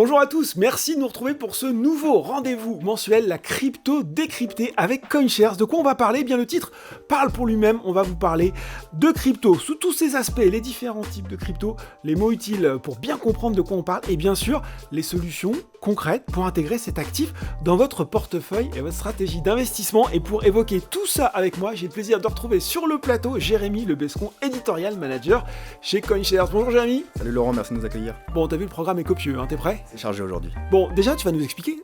Bonjour à tous, merci de nous retrouver pour ce nouveau rendez-vous mensuel, la crypto décryptée avec CoinShares. De quoi on va parler? Bien, le titre parle pour lui-même, on va vous parler de crypto sous tous ses aspects, les différents types de crypto, les mots utiles pour bien comprendre de quoi on parle et bien sûr les solutions concrètes pour intégrer cet actif dans votre portefeuille et votre stratégie d'investissement. Et pour évoquer tout ça avec moi, j'ai le plaisir de retrouver sur le plateau Jérémy Lebescon, editorial manager chez CoinShares. Bonjour Jérémy. Salut Laurent, merci de nous accueillir. Bon, t'as vu, le programme est copieux, hein, t'es prêt? C'est chargé aujourd'hui. Bon, déjà, tu vas nous expliquer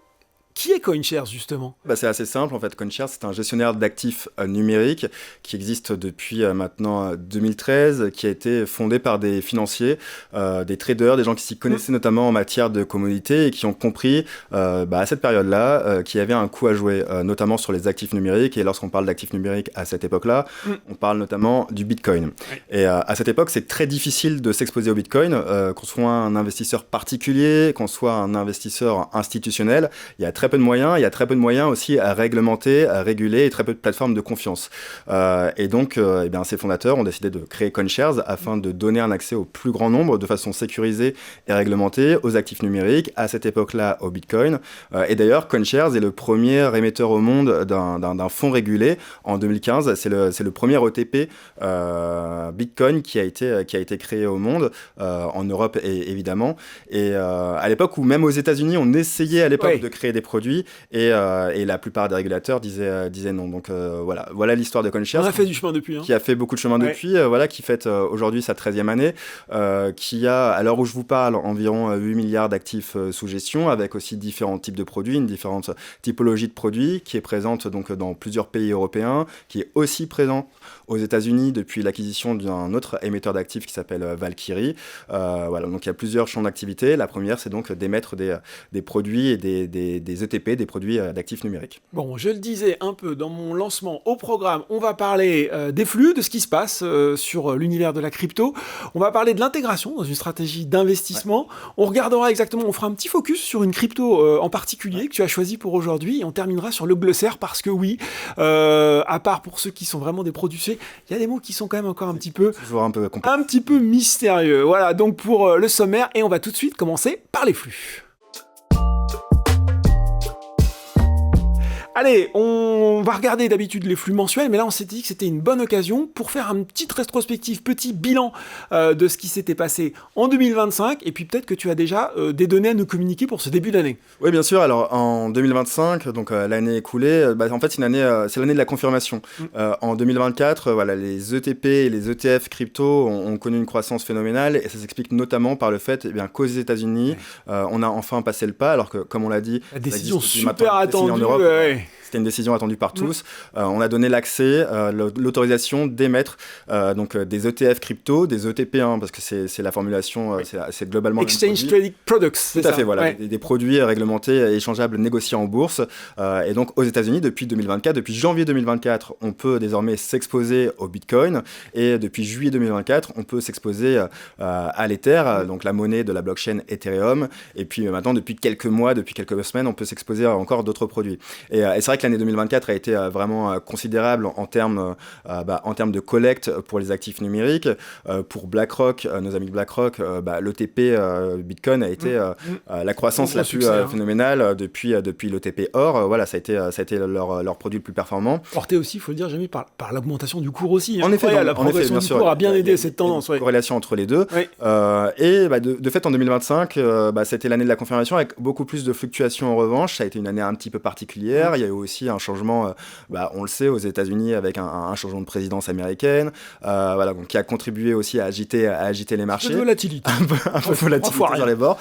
qui est CoinShares justement? C'est assez simple en fait. CoinShares, c'est un gestionnaire d'actifs numériques qui existe depuis maintenant 2013, qui a été fondé par des financiers, des traders, des gens qui s'y connaissaient notamment en matière de commodités et qui ont compris à cette période-là qu'il y avait un coup à jouer, notamment sur les actifs numériques. Et lorsqu'on parle d'actifs numériques à cette époque-là, on parle notamment du Bitcoin. Et à cette époque, c'est très difficile de s'exposer au Bitcoin, qu'on soit un investisseur particulier, qu'on soit un investisseur institutionnel. Il y a très peu de moyens, il y a très peu de moyens aussi à réglementer, à réguler et très peu de plateformes de confiance. Et donc, ces fondateurs ont décidé de créer CoinShares afin de donner un accès au plus grand nombre de façon sécurisée et réglementée aux actifs numériques, à cette époque-là au Bitcoin. Et d'ailleurs, CoinShares est le premier émetteur au monde d'un fonds régulé en 2015. C'est le premier OTP Bitcoin qui a été créé au monde, en Europe évidemment. Et à l'époque où même aux États-Unis, on essayait à l'époque de créer des produits et la plupart des régulateurs disaient non. Donc voilà l'histoire de CoinShares. On a fait du chemin depuis. Qui a fait beaucoup de chemin depuis, qui fête aujourd'hui sa 13e année, qui a, à l'heure où je vous parle, environ 8 milliards d'actifs sous gestion, avec aussi différents types de produits, une différente typologie de produits, qui est présente donc dans plusieurs pays européens, qui est aussi présent aux États-Unis depuis l'acquisition d'un autre émetteur d'actifs qui s'appelle Valkyrie. Donc il y a plusieurs champs d'activité. La première, c'est donc d'émettre des produits et des ETP, des produits d'actifs numériques. Bon, je le disais un peu dans mon lancement au programme, on va parler des flux, de ce qui se passe sur l'univers de la crypto. On va parler de l'intégration dans une stratégie d'investissement. On regardera exactement, on fera un petit focus sur une crypto en particulier que tu as choisi pour aujourd'hui. Et on terminera sur le glossaire parce que oui, à part pour ceux qui sont vraiment des producers, il y a des mots qui sont quand même encore un petit peu mystérieux. Voilà, donc pour le sommaire, et on va tout de suite commencer par les flux. Allez, on va regarder d'habitude les flux mensuels, mais là on s'était dit que c'était une bonne occasion pour faire une petite rétrospective, petit bilan de ce qui s'était passé en 2025, et puis peut-être que tu as déjà des données à nous communiquer pour ce début d'année. Oui, bien sûr. Alors en 2025, donc l'année écoulée, en fait c'est l'année de la confirmation. En 2024, les ETP et les ETF crypto ont connu une croissance phénoménale, et ça s'explique notamment par le fait qu'aux États-Unis, on a enfin passé le pas, alors que comme on l'a dit, la décision super attendue en Europe. C'était une décision attendue par tous. On a donné l'accès, l'autorisation d'émettre des ETF crypto, des ETP, parce que c'est la formulation, c'est globalement Exchange Traded Products. Tout à fait, voilà, des produits réglementés, échangeables, négociés en bourse. Et donc aux États-Unis, depuis janvier 2024, on peut désormais s'exposer au Bitcoin, et depuis juillet 2024, on peut s'exposer à l'Ether, donc la monnaie de la blockchain Ethereum. Et puis maintenant, depuis quelques semaines, on peut s'exposer à encore d'autres produits. Et c'est vrai que l'année 2024 a été vraiment considérable en termes de collecte pour les actifs numériques. Pour BlackRock, nos amis de BlackRock, l'ETP Bitcoin a été la croissance la plus phénoménale depuis l'ETP Or. Ça a été leur produit le plus performant. Porté aussi, il faut le dire, Jérémy, par l'augmentation du cours aussi. En effet, la progression du cours a bien aidé cette tendance. Une corrélation entre les deux. Oui. De fait, en 2025, c'était l'année de la confirmation avec beaucoup plus de fluctuations en revanche. Ça a été une année un petit peu particulière. Il y a eu aussi un changement, on le sait, aux États-Unis avec un changement de présidence américaine, donc qui a contribué aussi à agiter les marchés. Un peu de volatilité. un peu de volatilité sur les bords.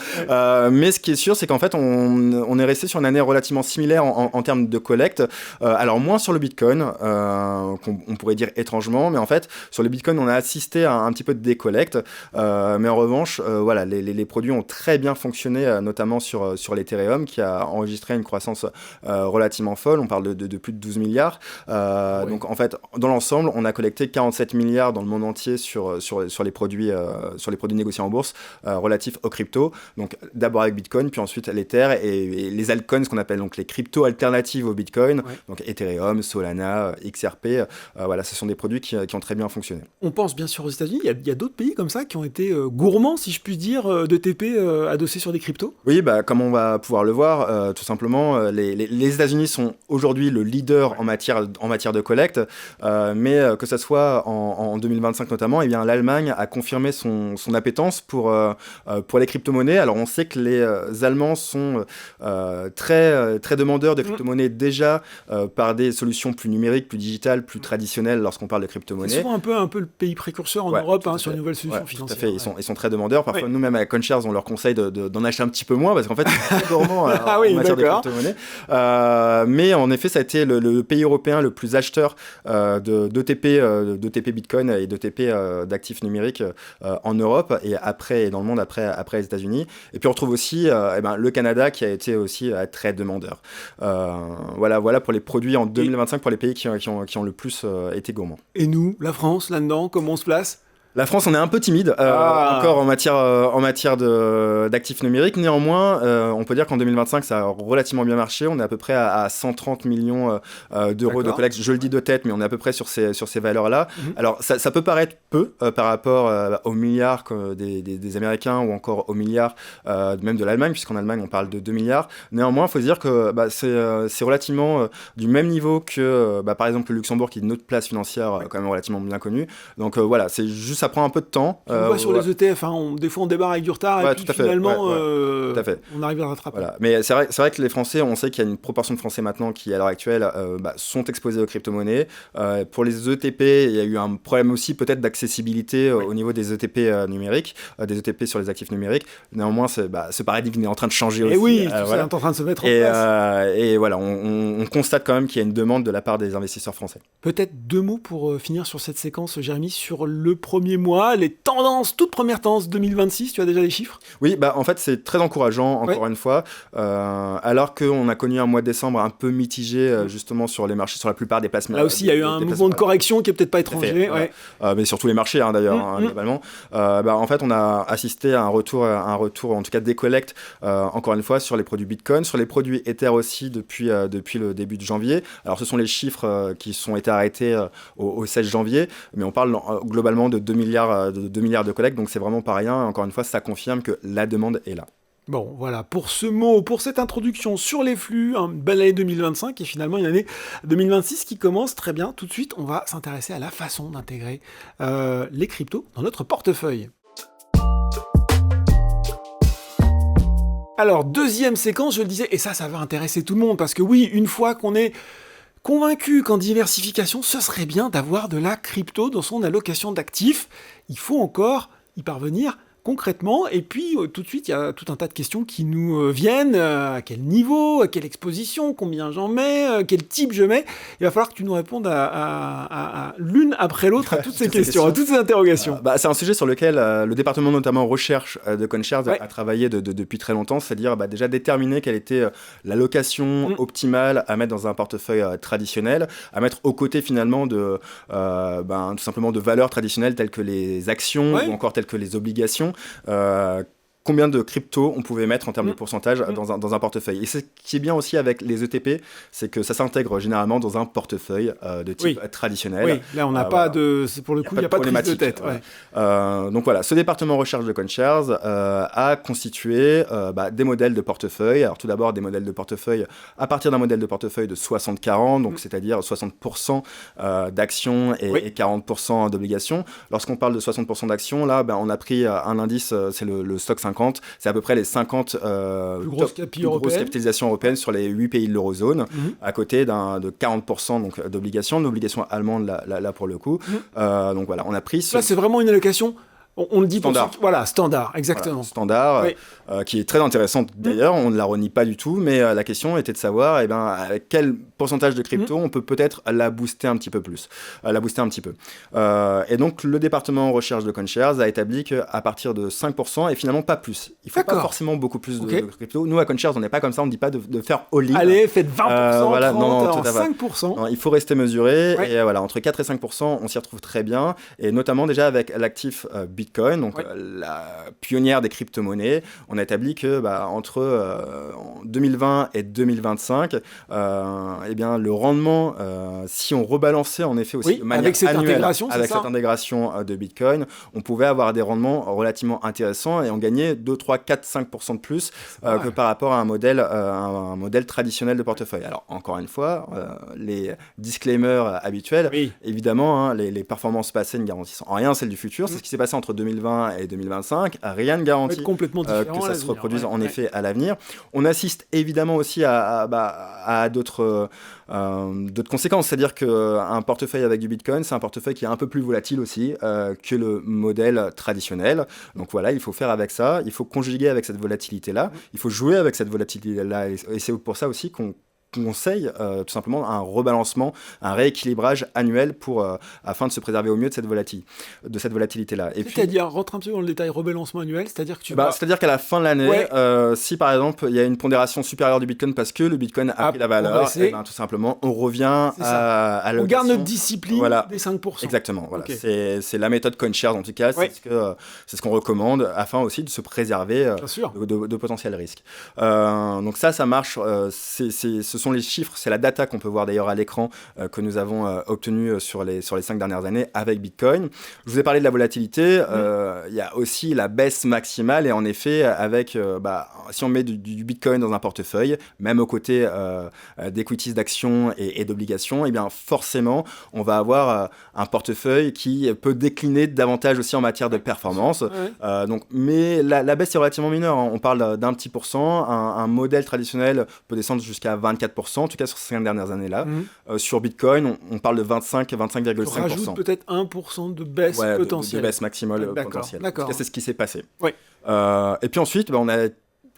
Mais ce qui est sûr, c'est qu'en fait, on est resté sur une année relativement similaire en termes de collecte. Alors moins sur le Bitcoin, qu'on pourrait dire étrangement, mais en fait, sur le Bitcoin, on a assisté à un petit peu de décollecte. Mais en revanche, les produits ont très bien fonctionné, notamment sur l'Ethereum, qui a enregistré une croissance relativement relativement folle, on parle de plus de 12 milliards. Donc en fait, dans l'ensemble, on a collecté 47 milliards dans le monde entier sur les produits négociés en bourse relatifs aux cryptos. Donc d'abord avec Bitcoin, puis ensuite l'Ether et les altcoins, ce qu'on appelle donc les cryptos alternatives au Bitcoin, donc Ethereum, Solana, XRP. Voilà, ce sont des produits qui ont très bien fonctionné. On pense bien sûr aux États-Unis, il y a d'autres pays comme ça qui ont été gourmands, si je puis dire, d'ETP adossés sur des cryptos. Oui, comme on va pouvoir le voir, tout simplement, les États-Unis sont aujourd'hui le leader en matière de collecte, mais que ce soit en 2025 notamment, eh bien, l'Allemagne a confirmé son appétence pour les crypto-monnaies. Alors on sait que les Allemands sont très, très demandeurs de crypto-monnaies déjà par des solutions plus numériques, plus digitales, plus traditionnelles lorsqu'on parle de crypto-monnaies. C'est souvent un peu le pays précurseur en Europe sur les nouvelles solutions financières. Tout à fait, ils sont très demandeurs. Parfois, nous, même à CoinShares, on leur conseille d'en acheter un petit peu moins parce qu'en fait, c'est très gourmand en matière de crypto-monnaie. Mais en effet, ça a été le pays européen le plus acheteur d'ETP Bitcoin et d'ETP d'actifs numériques en Europe et dans le monde après les États-Unis. Et puis on retrouve aussi le Canada qui a été aussi très demandeur. Voilà pour les produits en 2025 pour les pays qui ont le plus été gourmands. Et nous, la France, là-dedans, comment on se place ? La France, on est un peu timide encore en matière d'actifs numériques. Néanmoins, on peut dire qu'en 2025, ça a relativement bien marché. On est à peu près à 130 millions d'euros de collecte. Je le dis de tête, mais on est à peu près sur ces valeurs-là. Alors, ça peut paraître peu par rapport aux milliards des Américains ou encore aux milliards même de l'Allemagne, puisqu'en Allemagne, on parle de 2 milliards. Néanmoins, il faut se dire que c'est relativement du même niveau que, par exemple, le Luxembourg, qui est notre place financière quand même relativement bien connue. Donc voilà, c'est juste ça prend un peu de temps. On voit sur les ETF, des fois on débarre avec du retard et puis finalement on arrive à le rattraper. Voilà. Mais c'est vrai que les Français, on sait qu'il y a une proportion de Français maintenant qui à l'heure actuelle sont exposés aux crypto-monnaies. Pour les ETP, il y a eu un problème aussi peut-être d'accessibilité au niveau des ETP numériques, des ETP sur les actifs numériques. Néanmoins, ce paradigme est en train de changer aussi. Et oui, tout ça est en train de se mettre en place. Et voilà, on constate quand même qu'il y a une demande de la part des investisseurs français. Peut-être 2 mots pour finir sur cette séquence, Jérémy, sur le premier mois, les tendances, toutes premières tendances 2026, tu as déjà les chiffres ? Oui, en fait, c'est très encourageant, encore une fois, alors qu'on a connu un mois de décembre un peu mitigé, justement, sur les marchés, sur la plupart des placements. Là aussi, il y a eu un mouvement de correction qui est peut-être pas étranger. Mais sur tous les marchés, d'ailleurs, globalement. En fait, on a assisté à un retour, en tout cas, des collectes, encore une fois, sur les produits Bitcoin, sur les produits Ether aussi, depuis le début de janvier. Alors, ce sont les chiffres qui ont été arrêtés au 16 janvier, mais on parle globalement de 2 milliards de collectes, donc c'est vraiment pas rien. Encore une fois, ça confirme que la demande est là. Bon, voilà, pour ce mot, pour cette introduction sur les flux, une belle année 2025 et finalement une année 2026 qui commence très bien. Tout de suite, on va s'intéresser à la façon d'intégrer les cryptos dans notre portefeuille. Alors, deuxième séquence, je le disais, et ça va intéresser tout le monde, parce que oui, une fois qu'on est convaincu qu'en diversification, ce serait bien d'avoir de la crypto dans son allocation d'actifs, il faut encore y parvenir concrètement, et puis tout de suite, il y a tout un tas de questions qui nous viennent, à quel niveau, à quelle exposition, combien j'en mets, quel type je mets. Il va falloir que tu nous répondes à l'une après l'autre à toutes ces questions, à toutes ces interrogations. C'est un sujet sur lequel le département notamment recherche de CoinShares a travaillé depuis très longtemps, c'est-à-dire déjà déterminer quelle était l'allocation optimale à mettre dans un portefeuille traditionnel, à mettre aux côtés finalement de tout simplement de valeurs traditionnelles telles que les actions ou encore telles que les obligations. Combien de crypto on pouvait mettre en termes de pourcentage dans un portefeuille. Et ce qui est bien aussi avec les ETP, c'est que ça s'intègre généralement dans un portefeuille de type traditionnel. Oui, là on n'a pas de... Pour le coup, il n'y a pas de prise de tête. Donc voilà, ce département recherche de CoinShares a constitué des modèles de portefeuille. Alors tout d'abord, des modèles de portefeuille à partir d'un modèle de portefeuille de 60-40, donc c'est-à-dire 60% d'actions et 40% d'obligations. Lorsqu'on parle de 60% d'actions, là, on a pris un indice, c'est le stock 50. C'est à peu près les 50 plus grosses capitalisations européennes sur les 8 pays de l'eurozone, à côté de 40% donc, d'obligations allemandes là pour le coup. Donc voilà, on a pris... Là, c'est vraiment une allocation On le dit standard. pour voilà, standard, exactement. Voilà, standard, oui. Qui est très intéressante d'ailleurs, on ne la renie pas du tout, mais la question était de savoir avec quel pourcentage de crypto on peut peut-être la booster un petit peu plus, et donc le département recherche de CoinShares a établi qu'à partir de 5% et finalement pas plus. Il ne faut pas forcément beaucoup plus de crypto. Nous à CoinShares on n'est pas comme ça, on ne dit pas de faire all-in. Allez, faites 20%, voilà, 30%, non, alors 5%. Non, il faut rester mesuré, et voilà, entre 4 et 5%, on s'y retrouve très bien, et notamment déjà avec l'actif Bitcoin, donc la pionnière des crypto-monnaies. On a établi que entre 2020 et 2025, le rendement, si on rebalançait en effet aussi de manière avec cette annuelle, intégration, avec cette intégration de Bitcoin, on pouvait avoir des rendements relativement intéressants et on gagnait 2, 3, 4, 5% de plus que par rapport à un modèle traditionnel de portefeuille. Alors encore une fois, les disclaimers habituels, évidemment, les performances passées ne garantissent en rien celles du futur. C'est ce qui s'est passé entre 2020 et 2025. Rien ne garantit que ça se reproduise en effet à l'avenir. On assiste évidemment aussi à d'autres conséquences, c'est-à-dire qu'un portefeuille avec du Bitcoin, c'est un portefeuille qui est un peu plus volatile aussi que le modèle traditionnel. Donc voilà, il faut faire avec ça, il faut conjuguer avec cette volatilité-là, il faut jouer avec cette volatilité-là, et c'est pour ça aussi qu'on conseille tout simplement un rebalancement, un rééquilibrage annuel afin de se préserver au mieux de cette volatilité-là. C'est-à-dire, rentre un petit peu dans le détail, rebalancement annuel, c'est-à-dire que c'est-à-dire qu'à la fin de l'année, si par exemple il y a une pondération supérieure du Bitcoin parce que le Bitcoin a pris la valeur, tout simplement on revient à l'allocation. On garde notre discipline des 5%. Exactement, voilà. C'est la méthode CoinShares en tout cas, c'est ce qu'on recommande afin aussi de se préserver de potentiels risques. Donc ça marche, ce sont les chiffres, c'est la data qu'on peut voir d'ailleurs à l'écran que nous avons obtenue sur les 5 dernières années avec Bitcoin. Je vous ai parlé de la volatilité, il y a aussi la baisse maximale, et en effet avec si on met du Bitcoin dans un portefeuille, même aux côtés d'equities, d'actions et d'obligations, et bien forcément on va avoir un portefeuille qui peut décliner davantage aussi en matière de performance. Mais la baisse est relativement mineure, on parle d'un petit pourcent, un modèle traditionnel peut descendre jusqu'à 24%, en tout cas sur ces 5 dernières années-là. Sur Bitcoin, on parle de 25,5%. On rajoute peut-être 1% de baisse potentielle. De baisse maximale potentielle. D'accord. En tout cas, c'est ce qui s'est passé. Et puis ensuite, on a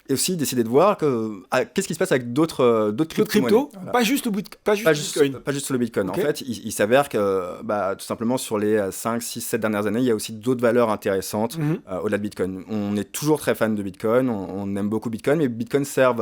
aussi décidé de voir qu'est-ce qui se passe avec d'autres cryptos, voilà. pas juste le Bitcoin. Pas juste le Bitcoin. En fait, il s'avère que tout simplement sur les 5, 6, 7 dernières années, il y a aussi d'autres valeurs intéressantes au-delà de Bitcoin. On est toujours très fan de Bitcoin, on aime beaucoup Bitcoin, mais Bitcoin sert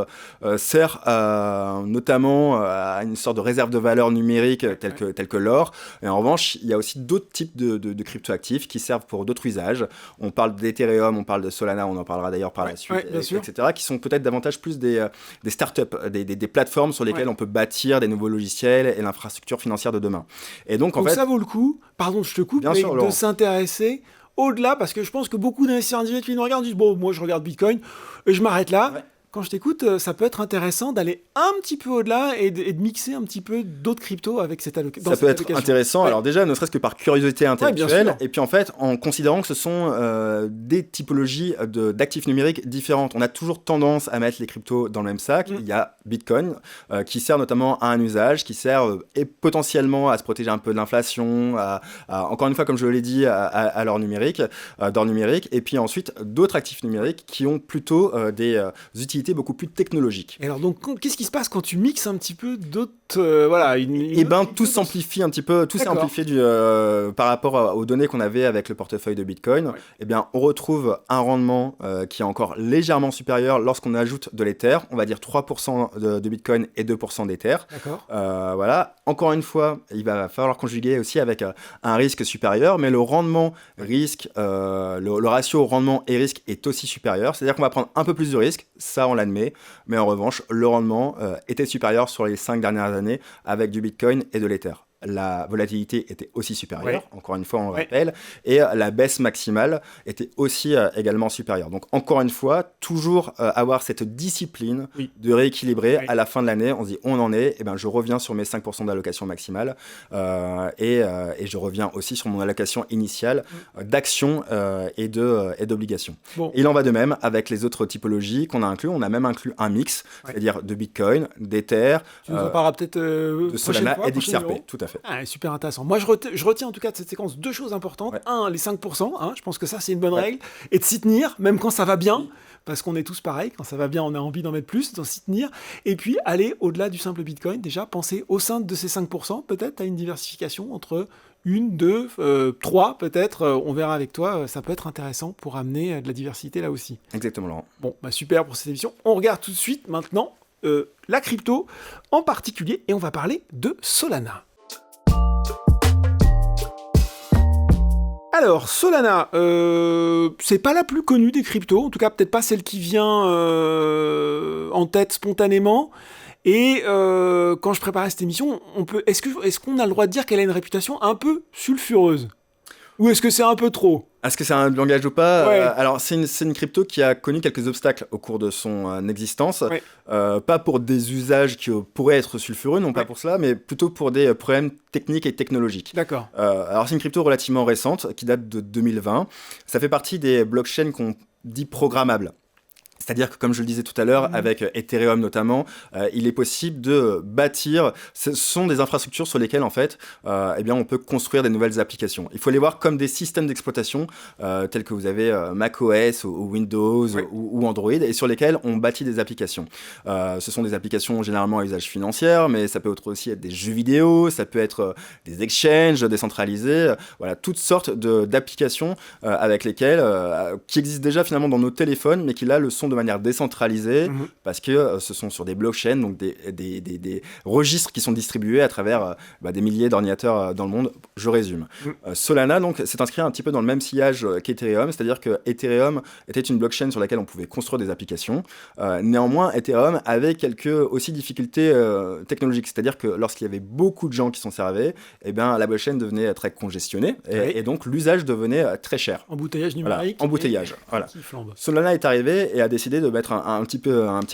notamment à une sorte de réserve de valeur numérique telle que l'or. Et en revanche, il y a aussi d'autres types de cryptoactifs qui servent pour d'autres usages. On parle d'Ethereum, on parle de Solana, on en parlera d'ailleurs par la suite, etc., qui sont peut-être davantage plus des startups, des plateformes sur lesquelles on peut bâtir des nouveaux logiciels et l'infrastructure financière de demain. Et donc, en fait, ça vaut le coup, pardon, je te coupe, de s'intéresser au-delà, parce que je pense que beaucoup d'investisseurs individuels qui nous regardent disent bon, moi je regarde Bitcoin et je m'arrête là. Quand je t'écoute, ça peut être intéressant d'aller un petit peu au-delà et de mixer un petit peu d'autres cryptos avec cette allocation. Ça peut être intéressant, alors déjà, ne serait-ce que par curiosité intellectuelle, et puis en fait, en considérant que ce sont des typologies d'actifs numériques différentes. On a toujours tendance à mettre les cryptos dans le même sac. Il y a Bitcoin, qui sert notamment à un usage, qui sert potentiellement à se protéger un peu de l'inflation, encore une fois, comme je l'ai dit, à l'or numérique, et puis ensuite, d'autres actifs numériques qui ont plutôt des utilités beaucoup plus technologiques. Et alors donc, qu'est-ce qui se passe quand tu mixes un petit peu d'autres... tout s'amplifie un petit peu, tout s'est amplifié par rapport aux données qu'on avait avec le portefeuille de Bitcoin. Et bien, on retrouve un rendement qui est encore légèrement supérieur lorsqu'on ajoute de l'Ether, on va dire 3% de Bitcoin et 2% d'Ether. Voilà. Encore une fois, il va falloir conjuguer aussi avec un risque supérieur, mais le rendement risque, le ratio rendement et risque est aussi supérieur. C'est-à-dire qu'on va prendre un peu plus de risque, ça on l'admet, mais en revanche, le rendement était supérieur sur les 5 dernières années avec du Bitcoin et de l'Ether. La volatilité était aussi supérieure, encore une fois on le rappelle, et la baisse maximale était aussi également supérieure. Donc encore une fois, toujours avoir cette discipline de rééquilibrer à la fin de l'année, on se dit on en est, et ben je reviens sur mes 5% d'allocation maximale et je reviens aussi sur mon allocation initiale d'actions et d'obligations. Il en va de même avec les autres typologies qu'on a inclus, on a même inclus un mix, c'est-à-dire de Bitcoin, d'Ether, tu nous en parleras peut-être de Solana et d'XRP, tout à fait. à fait. Ah, super intéressant. Moi, je retiens en tout cas de cette séquence 2 choses importantes. Ouais. Un, les 5%, hein, je pense que ça, c'est une bonne règle. Et de s'y tenir, même quand ça va bien, parce qu'on est tous pareils. Quand ça va bien, on a envie d'en mettre plus, d'en s'y tenir. Et puis, aller au-delà du simple Bitcoin. Déjà, penser au sein de ces 5%, peut-être à une diversification entre 1, 2, 3, peut-être. On verra avec toi. Ça peut être intéressant pour amener de la diversité là aussi. Exactement, Laurent. Bon, bah super pour cette émission. On regarde tout de suite maintenant la crypto en particulier et on va parler de Solana. Alors, Solana, c'est pas la plus connue des cryptos, en tout cas peut-être pas celle qui vient en tête spontanément. Et quand je préparais cette émission, est-ce qu'on a le droit de dire qu'elle a une réputation un peu sulfureuse ? Ou est-ce que c'est un peu trop ? Est-ce que c'est un langage ou pas? Ouais. Alors, c'est une crypto qui a connu quelques obstacles au cours de son existence. Ouais. Pas pour des usages qui pourraient être sulfureux, non pas pour cela, mais plutôt pour des problèmes techniques et technologiques. D'accord. Alors, c'est une crypto relativement récente qui date de 2020. Ça fait partie des blockchains qu'on dit programmables. C'est-à-dire que, comme je le disais tout à l'heure, avec Ethereum notamment, il est possible de bâtir. Ce sont des infrastructures sur lesquelles, en fait, eh bien, on peut construire des nouvelles applications. Il faut les voir comme des systèmes d'exploitation tels que vous avez macOS ou Windows ou Android, et sur lesquels on bâtit des applications. Ce sont des applications généralement à usage financier, mais ça peut aussi être des jeux vidéo, ça peut être des exchanges décentralisés, voilà, toutes sortes d'applications avec lesquelles qui existent déjà finalement dans nos téléphones, mais qui là le sont de manière décentralisée parce que ce sont sur des blockchains, donc des registres qui sont distribués à travers des milliers d'ordinateurs dans le monde. Je résume. Solana donc s'est inscrit un petit peu dans le même sillage qu'Ethereum, c'est-à-dire que Ethereum était une blockchain sur laquelle on pouvait construire des applications. Néanmoins, Ethereum avait quelques aussi difficultés technologiques, c'est-à-dire que lorsqu'il y avait beaucoup de gens qui s'en servaient, eh bien, la blockchain devenait très congestionnée et donc l'usage devenait très cher. Embouteillage numérique. Voilà, embouteillage. Voilà. Qui flambe. Solana est arrivé et a décidé de mettre un petit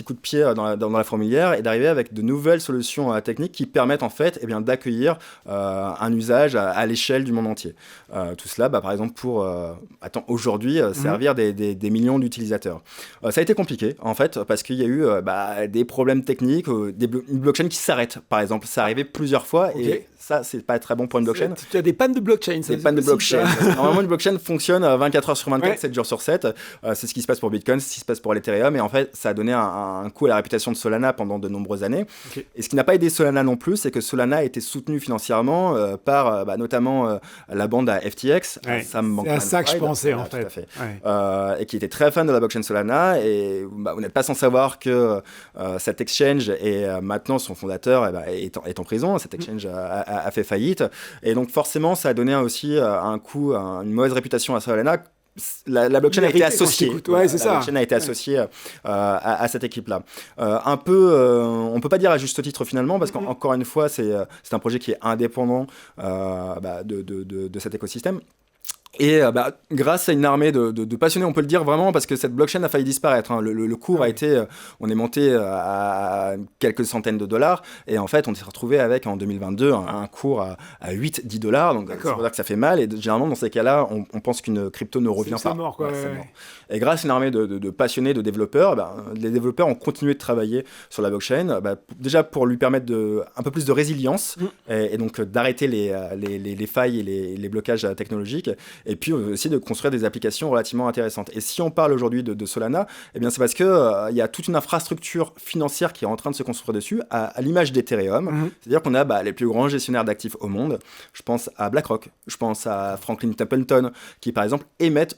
coup de pied dans la fourmilière et d'arriver avec de nouvelles solutions techniques qui permettent en fait d'accueillir un usage à l'échelle du monde entier. Tout cela, par exemple, pour aujourd'hui servir des millions d'utilisateurs. Ça a été compliqué en fait parce qu'il y a eu des problèmes techniques, une blockchain qui s'arrête par exemple. Ça arrivait plusieurs fois et ça, c'est pas très bon pour une blockchain. Tu as des pannes de blockchain. Des pannes de blockchain. Normalement, une blockchain fonctionne 24 heures sur 24, 7 jours sur 7. C'est ce qui se passe pour Bitcoin, c'est ce qui se passe pour l'Ethereum. Et en fait, ça a donné un coup à la réputation de Solana pendant de nombreuses années. Et ce qui n'a pas aidé Solana non plus, c'est que Solana a été soutenu financièrement par notamment la bande à FTX. C'est à ça que je pensais en fait. Tout à fait. Et qui était très fan de la blockchain Solana. Et vous n'êtes pas sans savoir que cet exchange et maintenant son fondateur est en prison. Cet exchange a fait faillite. Et donc forcément, ça a donné aussi une mauvaise réputation à Solana. La blockchain a été associée. La blockchain a été associée à cette équipe-là. On peut pas dire à juste titre finalement, parce qu'encore une fois, c'est un projet qui est indépendant de cet écosystème. Et grâce à une armée de passionnés, on peut le dire vraiment, parce que cette blockchain a failli disparaître. Le cours a été, on est monté à quelques centaines de dollars, et en fait, on s'est retrouvé avec en 2022 un cours à 8-10 dollars. Donc, c'est pour dire que ça fait mal. Et généralement, dans ces cas-là, on pense qu'une crypto ne revient pas. C'est mort, quoi. C'est mort. Et grâce à une armée de passionnés, de développeurs, les développeurs ont continué de travailler sur la blockchain, déjà pour lui permettre un peu plus de résilience, et donc d'arrêter les failles et les blocages technologiques. Et puis aussi de construire des applications relativement intéressantes. Et si on parle aujourd'hui de Solana, eh bien c'est parce que il y a toute une infrastructure financière qui est en train de se construire dessus, à l'image d'Ethereum. C'est-à-dire qu'on a les plus grands gestionnaires d'actifs au monde. Je pense à BlackRock, je pense à Franklin Templeton, qui par exemple émettent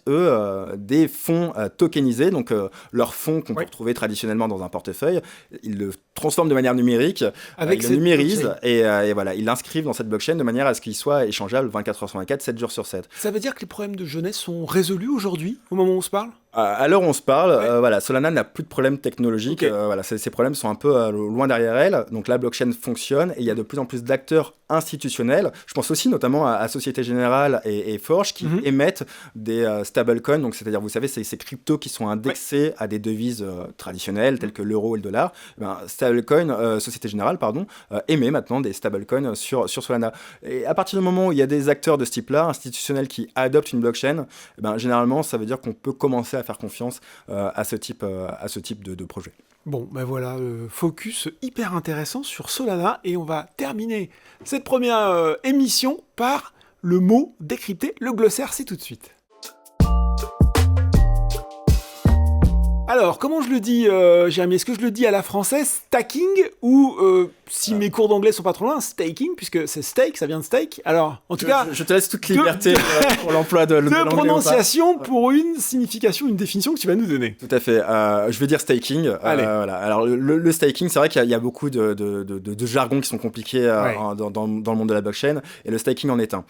des fonds tokenisés, donc leurs fonds qu'on peut retrouver traditionnellement dans un portefeuille, ils le transforment de manière numérique, ils le numérisent et voilà, ils l'inscrivent dans cette blockchain de manière à ce qu'il soit échangeable 24 heures sur 24, 7 jours sur 7. Ça veut dire que les problèmes de jeunesse sont résolus aujourd'hui, au moment où on se parle ? À l'heure où on se parle, Solana n'a plus de problèmes technologiques. Ces problèmes sont un peu loin derrière elle. Donc la blockchain fonctionne et il y a de plus en plus d'acteurs institutionnels. Je pense aussi notamment à Société Générale et Forge qui émettent des stablecoins. Donc c'est-à-dire, vous savez, ces cryptos qui sont indexés à des devises traditionnelles telles que l'euro et le dollar. Société Générale, émet maintenant des stablecoins sur Solana. Et à partir du moment où il y a des acteurs de ce type-là, institutionnels, qui adoptent une blockchain, généralement ça veut dire qu'on peut commencer à faire confiance à ce type de projet. Bon, ben voilà, focus hyper intéressant sur Solana, et on va terminer cette première émission par le mot décrypté. Le glossaire, c'est tout de suite. Alors, comment je le dis, Jérémy? Est-ce que je le dis à la française, stacking, ou si mes cours d'anglais sont pas trop loin, staking, puisque c'est steak, ça vient de steak. Alors, en tout cas, je te laisse toute liberté pour l'emploi de l'anglais. De prononciation pour une signification, une définition que tu vas nous donner. Tout à fait. Je vais dire staking. Voilà. Alors, le staking, c'est vrai qu'il y a beaucoup de jargons qui sont compliqués dans le monde de la blockchain, et le staking en est un.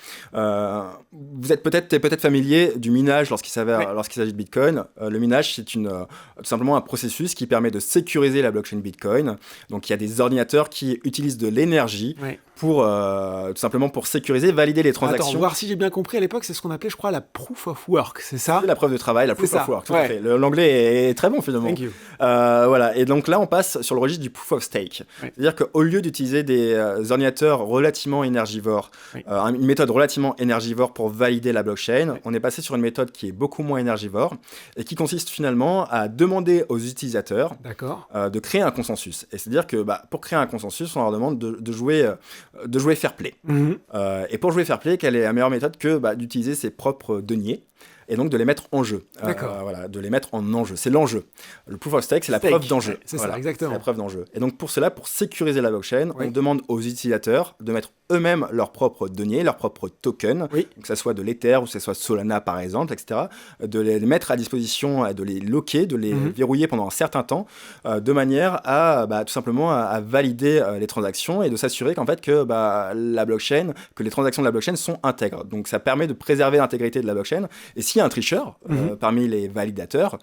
Vous êtes peut-être familier du minage lorsqu'il s'agit de Bitcoin. Le minage, c'est tout simplement un processus qui permet de sécuriser la blockchain Bitcoin. Donc il y a des ordinateurs qui utilisent de l'énergie pour tout simplement pour sécuriser, valider les transactions. Attends, voir si j'ai bien compris, à l'époque, c'est ce qu'on appelait, je crois, la proof of work, c'est ça? C'est la preuve de travail, la proof of work, tout à fait. L'anglais est très bon finalement. Thank you. Voilà, et donc là on passe sur le registre du proof of stake. C'est-à-dire qu'au lieu d'utiliser des ordinateurs relativement énergivores, une méthode relativement énergivore pour valider la blockchain, on est passé sur une méthode qui est beaucoup moins énergivore et qui consiste finalement à demander aux utilisateurs de créer un consensus. Et c'est-à-dire que pour créer un consensus, on leur demande de jouer fair play. Et pour jouer fair play, quelle est la meilleure méthode que d'utiliser ses propres deniers et donc de les mettre en jeu. Voilà, de les mettre en enjeu. C'est l'enjeu. Le proof of stake, c'est la preuve d'enjeu. C'est ça, exactement. C'est la preuve d'enjeu. Et donc pour cela, pour sécuriser la blockchain, on demande aux utilisateurs de mettre eux-mêmes leurs propres deniers, leurs propres tokens, que ça soit de l'Ether ou que ça soit Solana par exemple, etc., de les mettre à disposition, de les locker, de les verrouiller pendant un certain temps, de manière à tout simplement à valider les transactions et de s'assurer qu'en fait que la blockchain, que les transactions de la blockchain sont intègres. Donc ça permet de préserver l'intégrité de la blockchain. Et s'il y a un tricheur parmi les validateurs,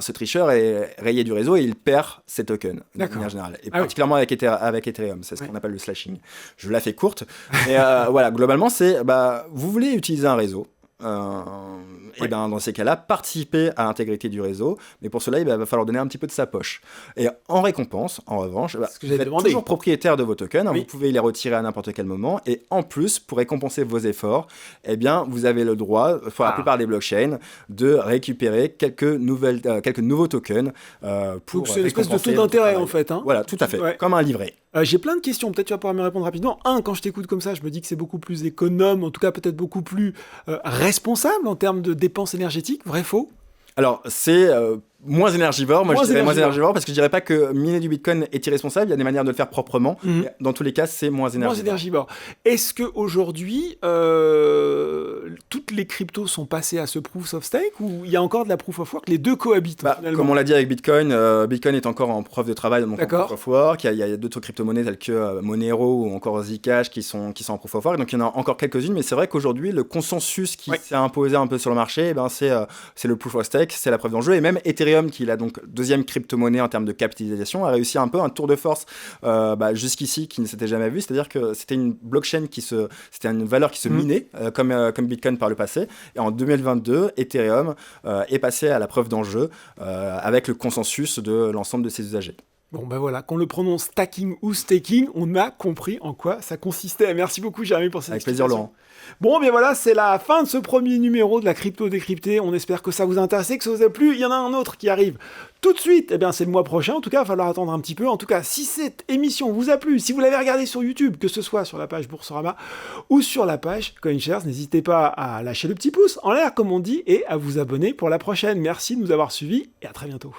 ce tricheur est rayé du réseau et il perd ses tokens de manière générale. Et particulièrement avec Ethereum, c'est ce qu'on appelle le slashing. Je la fais courte, mais voilà, globalement, c'est vous voulez utiliser un réseau. Et dans ces cas-là, participer à l'intégrité du réseau, mais pour cela, il va falloir donner un petit peu de sa poche. Et en récompense, en revanche, vous êtes toujours propriétaire de vos tokens, vous pouvez les retirer à n'importe quel moment, et en plus, pour récompenser vos efforts, vous avez le droit, pour la plupart des blockchains, de récupérer quelques nouveaux tokens pour donc c'est une espèce de taux d'intérêt en fait. Voilà, tout à fait, comme un livret. J'ai plein de questions, peut-être tu vas pouvoir me répondre rapidement. Quand je t'écoute comme ça, je me dis que c'est beaucoup plus économe, en tout cas peut-être beaucoup plus responsable en termes de dépenses énergétiques, vrai, faux? Alors, c'est moins énergivore. Moi, je dirais moins énergivore parce que je dirais pas que miner du Bitcoin est irresponsable. Il y a des manières de le faire proprement. Dans tous les cas, c'est moins énergivore. Est-ce qu'aujourd'hui, toutes les cryptos sont passées à ce proof of stake ou il y a encore de la proof of work? Les deux cohabitent finalement. Comme on l'a dit avec Bitcoin, Bitcoin est encore en preuve de travail, donc en proof of work. Il y a d'autres crypto-monnaies telles que Monero ou encore Zcash qui sont en proof of work. Donc il y en a encore quelques-unes, mais c'est vrai qu'aujourd'hui, le consensus qui s'est imposé un peu sur le marché, c'est le proof of stake, c'est la preuve d'enjeu. Et même Ethereum, qui est la deuxième crypto-monnaie en termes de capitalisation, a réussi un peu un tour de force jusqu'ici qui ne s'était jamais vu. C'est-à-dire que c'était une blockchain c'était une valeur qui se minait comme Bitcoin par le passé. Et en 2022, Ethereum est passé à la preuve d'enjeu avec le consensus de l'ensemble de ses usagers. Bon voilà, qu'on le prononce stacking ou staking, on a compris en quoi ça consistait. Merci beaucoup Jérémy pour cette explication. Avec plaisir Laurent. Bon, voilà, c'est la fin de ce premier numéro de la Crypto Décryptée. On espère que ça vous a intéressé, que ça vous a plu. Il y en a un autre qui arrive tout de suite. C'est le mois prochain. En tout cas, il va falloir attendre un petit peu. En tout cas, si cette émission vous a plu, si vous l'avez regardée sur YouTube, que ce soit sur la page Boursorama ou sur la page CoinShares, n'hésitez pas à lâcher le petit pouce en l'air, comme on dit, et à vous abonner pour la prochaine. Merci de nous avoir suivis et à très bientôt.